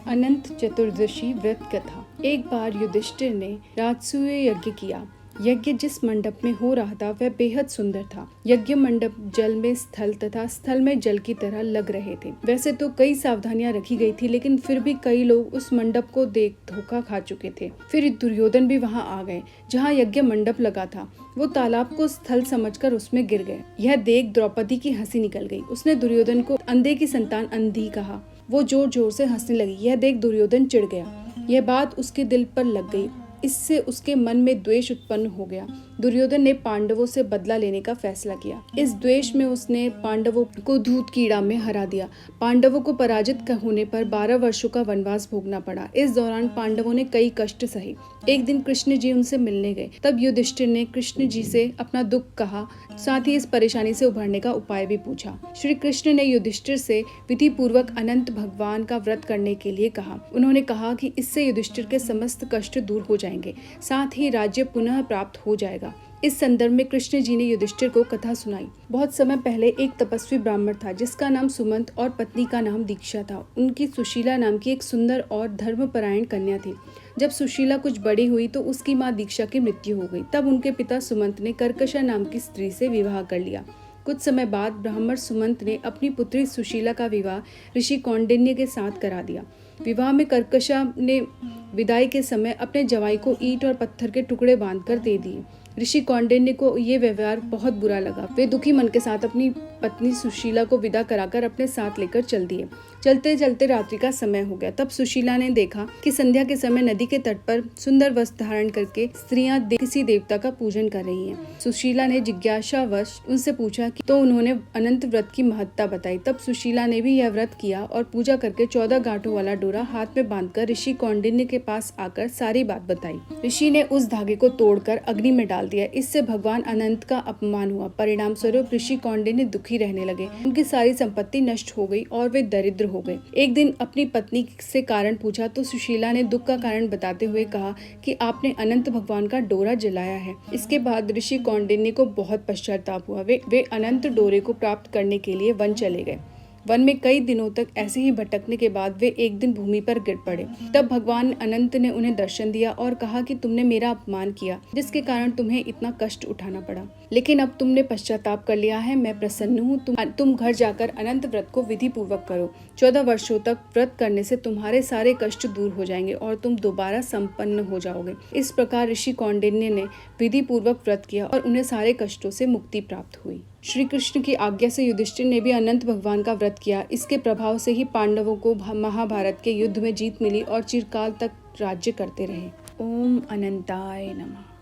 अनंत चतुर्दशी व्रत कथा। एक बार युधिष्ठिर ने राजसूय यज्ञ किया। यज्ञ जिस मंडप में हो रहा था वह बेहद सुंदर था। यज्ञ मंडप जल में स्थल तथा स्थल में जल की तरह लग रहे थे। वैसे तो कई सावधानियां रखी गई थी, लेकिन फिर भी कई लोग उस मंडप को देख धोखा खा चुके थे। फिर दुर्योधन भी वहां आ गए जहां यज्ञ मंडप लगा था। वो तालाब को स्थल समझकर उसमें गिर गए। यह देख द्रौपदी की हंसी निकल गई। उसने दुर्योधन को अंधे की संतान अंधी कहा। वो जोर जोर से हंसने लगी। यह देख दुर्योधन चिढ़ गया। यह बात उसके दिल पर लग गई। इससे उसके मन में द्वेष उत्पन्न हो गया। दुर्योधन ने पांडवों से बदला लेने का फैसला किया। इस द्वेष में उसने पांडवों को दूध कीड़ा में हरा दिया। पांडवों को पराजित होने पर 12 वर्षों का वनवास भोगना पड़ा। इस दौरान पांडवों ने कई कष्ट सहे। एक दिन कृष्ण जी उनसे मिलने गए। तब युधिष्ठिर ने कृष्ण जी से अपना दुख कहा, साथ ही इस परेशानी से उभरने का उपाय भी पूछा। श्री कृष्ण ने युधिष्ठिर से विधि पूर्वक अनंत भगवान का व्रत करने के लिए कहा। उन्होंने कहा कि इससे युधिष्ठिर के समस्त कष्ट दूर हो जाएंगे, साथ ही राज्य पुनः प्राप्त हो जाएगा। इस संदर्भ में कृष्ण जी ने युधिष्ठिर को कथा सुनाई। बहुत समय पहले एक तपस्वी ब्राह्मण था जिसका नाम सुमंत और पत्नी का नाम दीक्षा था। उनकी सुशीला नाम की एक सुंदर और धर्मपरायण कन्या थी। जब सुशीला कुछ बड़ी हुई तो उसकी माँ दीक्षा की मृत्यु हो गई। तब उनके पिता सुमंत ने कर्कशा नाम की स्त्री से विवाह कर लिया। कुछ समय बाद ब्राह्मण सुमंत ने अपनी पुत्री सुशीला का विवाह ऋषि कौंडिन्य के साथ करा दिया। विवाह में कर्कशा ने विदाई के समय अपने जवाई को ईंट और पत्थर के टुकड़े बांधकर दे दिए। ऋषि कौंडिन्य को ये व्यवहार बहुत बुरा लगा। वे दुखी मन के साथ अपनी पत्नी सुशीला को विदा कराकर अपने साथ लेकर चल दिए। चलते चलते रात्रि का समय हो गया। तब सुशीला ने देखा कि संध्या के समय नदी के तट पर सुंदर वस्त्र धारण करके स्त्रियां किसी देवता का पूजन कर रही हैं। सुशीला ने जिज्ञासावश उनसे पूछा कि तो उन्होंने अनंत व्रत की महत्ता बताई। तब सुशीला ने भी यह व्रत किया और पूजा करके 14 गांठों वाला डोरा हाथ में बांधकर ऋषि कौंडिन्य के पास आकर सारी बात बताई। ऋषि ने उस धागे को तोड़कर अग्नि में डाल दिया। इससे भगवान अनंत का अपमान हुआ। परिणाम स्वरूप ऋषि कौंडिन्य दुखी रहने लगे। उनकी सारी संपत्ति नष्ट हो गई और वे दरिद्र हो गए। एक दिन अपनी पत्नी से कारण पूछा तो सुशीला ने दुख का कारण बताते हुए कहा कि आपने अनंत भगवान का डोरा जलाया है। इसके बाद ऋषि कौंडिन्य को बहुत पश्चाताप हुआ। वे अनंत डोरे को प्राप्त करने के लिए वन चले गए। वन में कई दिनों तक ऐसे ही भटकने के बाद वे एक दिन भूमि पर गिर पड़े। तब भगवान अनंत ने उन्हें दर्शन दिया और कहा कि तुमने मेरा अपमान किया, जिसके कारण तुम्हें इतना कष्ट उठाना पड़ा। लेकिन अब तुमने पश्चाताप कर लिया है, मैं प्रसन्न हूँ। तुम घर जाकर अनंत व्रत को विधि पूर्वक करो। 14 वर्षों तक व्रत करने से तुम्हारे सारे कष्ट दूर हो जाएंगे और तुम दोबारा संपन्न हो जाओगे। इस प्रकार ऋषि कौंडिन्य ने विधि पूर्वक व्रत किया और उन्हें सारे कष्टों से मुक्ति प्राप्त हुई। श्री कृष्ण की आज्ञा से युधिष्ठिर ने भी अनंत भगवान का व्रत किया। इसके प्रभाव से ही पांडवों को महाभारत के युद्ध में जीत मिली और चिरकाल तक राज्य करते रहे। ओम अनंताय नमः।